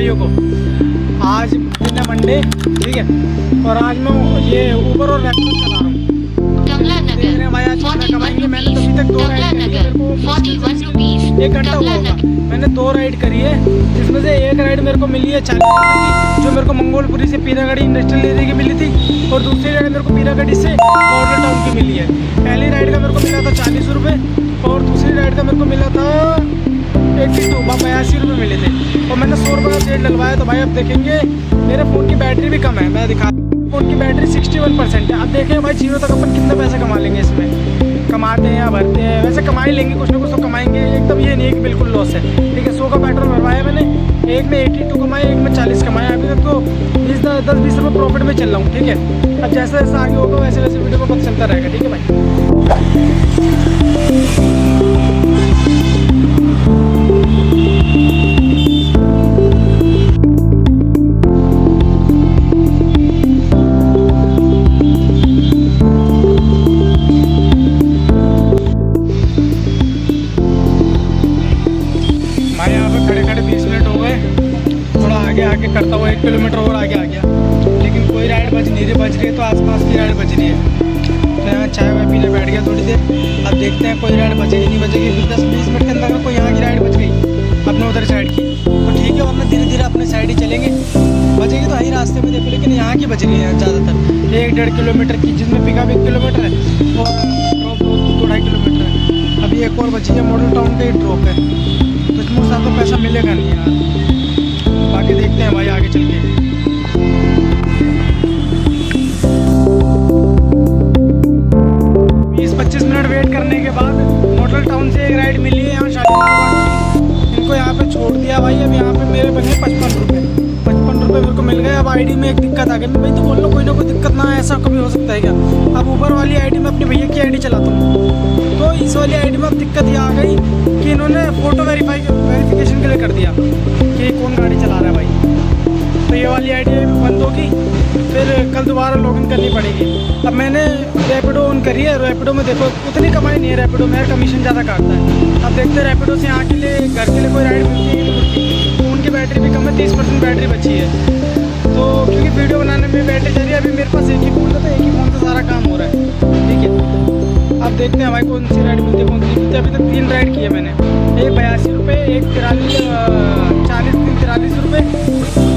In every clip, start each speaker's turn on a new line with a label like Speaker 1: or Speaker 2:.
Speaker 1: भाइयों को। आज दिन है मंडे, ठीक है, और आज मैं ये ऊबर और रैपिडो चला रहा हूँ। देख रहे हैं भाई आज कितना कमाएंगे। मैंने तो अभी तक 2 राइड करी है, मेरे को 1 घंटा हुआ होगा। मैंने 2 राइड करी है, जिसमें से एक राइड मेरे को मिली है 40 रुपये की, जो मेरे को मंगोलपुरी से पीरागढ़ी इंडस्ट्रियल एरिया की मिली थी, और दूसरी राइड मेरे को पीरागढ़ी से मॉडल टाउन की मिली है। पहली राइड का मेरे को मिला था 40 रुपये, और दूसरी राइड का मेरे को मिला था 82 रुपये मिले थे, और मैंने 100 रुपये का तेल डलवाया। तो भाई अब देखेंगे, मेरे फ़ोन की बैटरी भी कम है, मैं दिखा, फ़ोन की बैटरी 61% है। अब देखें भाई जीरो तक अपन कितना पैसा कमा लेंगे इसमें, कमाते हैं या भरते हैं, वैसे कमा ही लेंगे, कुछ ना कुछ तो कमाएंगे। एकदम ये नहीं है कि बिल्कुल लॉस है, ठीक है। 100 का पेट्रोल भरवाया मैंने, एक में 82 कमाया, एक में 40 कमाया। अभी तक तो 10-20 रुपये प्रॉफिट में चल रहा हूँ, ठीक है। अब जैसे जैसे आगे होगा वैसे वैसे वीडियो में पता चलता रहेगा, ठीक है भाई। आगे करता हुआ 1 किलोमीटर और आगे आ गया, लेकिन कोई राइड बज रही है, तो आसपास की राइड बज रही है। तो यहाँ चाय वाय पीने बैठ गया थोड़ी देर। अब देखते हैं कोई राइड बचेगी नहीं बचेगी। 10-20 मिनट के अंदर अगर कोई यहाँ की राइड बच गई अपने उधर साइड की तो ठीक है, वरना धीरे धीरे अपने साइड ही चलेंगे। बचेगी तो यही रास्ते में देखो, लेकिन यहाँ की बच रही है ज़्यादातर 1-1.5 किलोमीटर की, जिसमें पिकअप 1 किलोमीटर है और ड्रॉप 2-2.5 किलोमीटर है। अभी एक और बची है, मॉडल टाउन का ही ड्रॉप है, तो इसमें साथ तो पैसा मिलेगा नहीं यार। बाकी देखते हैं भाई आगे चल के। 20-25 मिनट वेट करने के बाद मॉडल टाउन से एक राइड मिली है यहाँ शालीमार। इनको यहाँ पे छोड़ दिया भाई। अब यहाँ पे मेरे बने 55 रुपये मेरे को मिल गए। अब आईडी में एक दिक्कत आ गई। मैं भाई तो बोल रहा हूँ कोई ना कोई दिक्कत ना है, ऐसा कभी हो सकता है क्या। अब ऊबर वाली आईडी में अपने भैया की आईडी चलाता हूँ, तो इस वाली आईडी में अब दिक्कत ये आ गई कि इन्होंने फ़ोटो वेरिफिकेशन के लिए कर दिया कि कौन गाड़ी चला रहा है भाई। तो ये वाली आईडी बंद होगी, फिर कल दोबारा लॉगिन करनी पड़ेगी। अब मैंने रैपिडो ऑन करी है। रैपिडो में देखो उतनी कमाई नहीं है, रैपिडो में कमीशन ज़्यादा काटता है। अब देखते हैं रैपिडो से यहाँ के लिए घर के लिए कोई राइड मिलती है कि नहीं मिलती। फ़ोन की बैटरी भी कम है, 30% बैटरी बची है। तो क्योंकि वीडियो बनाने में बैटरी चल रही है, अभी मेरे पास एक ही फ़ोन है, तो एक ही फ़ोन से सारा काम हो रहा है, ठीक है। अब देखते हैं हमारी कौन सी राइड मिलती है, कौन सी नहीं मिलती। अभी तक 3 राइड की है मैंने, एक 82 रुपये, एक 43 रुपये,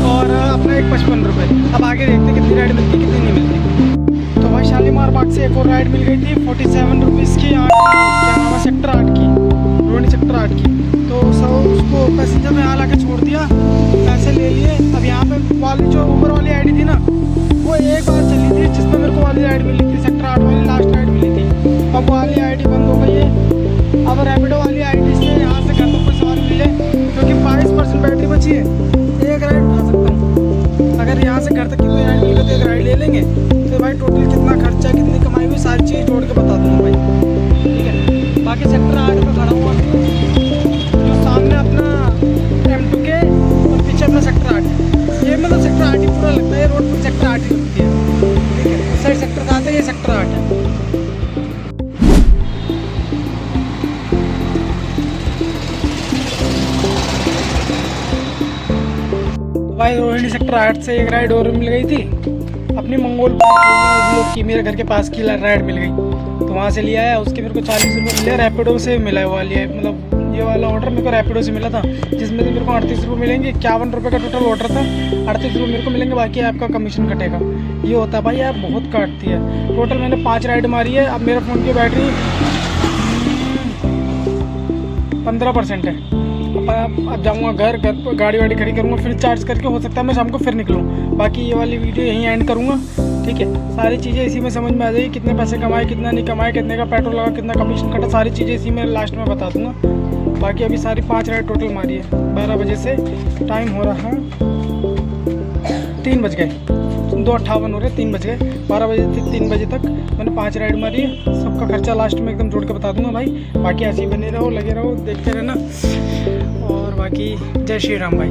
Speaker 1: और अपना एक 55 रुपये। अब आगे देखते हैं कितनी राइड मिलती है कितनी नहीं मिलती। तो भाई शालीमार बाग से एक और राइड मिल गई थी 47 रुपीज़ की, यहाँ क्या नाम है, सेक्टर 8 की, रोहिणी सेक्टर 8 की। तो सब उसको पैसेंजर में यहाँ ला के छोड़ दिया, पैसे ले लिए। अब यहाँ पे वाली जो ऊबर वाली आईडी थी ना, वो एक बार चली थी, जिसमें मेरे को वाली राइड मिली थी, सेक्टर 8 वाली लास्ट राइड मिली थी। अब वाली आईडी बंद हो गई है। अब रैपिडो वाली आईडी से यहाँ से घर को कोई सवारी मिले, क्योंकि 22% बैटरी बची है, एक राइड उठा सकता हूँ। अगर यहाँ से घर तक की कोई राइड मिल गई तो एक राइड ले लेंगे। तो भाई टोटल कितना खर्चा, कितनी कमाई हुई, सारी चीज़ जोड़ के बता दूँगा भाई, ठीक है। बाकी सेक्टर 8 में खड़ा हुआ, जो सामने अपना M2 के और पीछे अपना सेक्टर 8, ये मतलब सेक्टर 8 ही पूरा लगता है। रोड पर सेक्टर 8 ही लगती है, ठीक है। उस साइड सेक्टर 7 है, ये सेक्टर 8 है। भाई रोहिणी सेक्टर 8 से एक राइड और मिल गई थी, अपनी मंगोलपुर की, मेरे घर के पास की राइड मिल गई, तो वहाँ से लिया है। उसके मेरे को 40 रुपये मिले, रैपिडो से मिला है वाली है, मतलब ये वाला ऑर्डर मेरे को रैपिडो से मिला था, जिसमें से मेरे को 38 रुपये मिलेंगे। 51 रुपये का टोटल ऑर्डर था, 38 रुपये मेरे को मिलेंगे, बाकी आपका कमीशन कटेगा। ये होता है भाई, ऐप बहुत काटती है। टोटल मैंने 5 राइड मारी है। अब मेरे फ़ोन की बैटरी 15% है। अब जाऊँगा घर पर गाड़ी वाड़ी खड़ी करूँगा, फिर चार्ज करके हो सकता है मैं शाम को फिर निकलूँ। बाकी ये वाली वीडियो यहीं एंड करूँगा, ठीक है। सारी चीज़ें इसी में समझ में आ जाएगी, कितने पैसे कमाए, कितना नहीं कमाए, कितने का पेट्रोल लगा, कितना कमीशन कटा, सारी चीज़ें इसी में लास्ट में बता दूँगा। बाकी अभी सारी 5 राइड टोटल मारी है। 12 बजे से टाइम हो रहा है 3 बज गए, 2:58 हो रहे, 3 बज गए। 12 बजे से 3 बजे तक मैंने 5 राइड मारी है। सबका खर्चा लास्ट में एकदम जोड़ के बता दूंगा भाई। बाकी ऐसे ही बने रहो, लगे रहो, देखते रहना। और बाकी जय श्री राम भाई।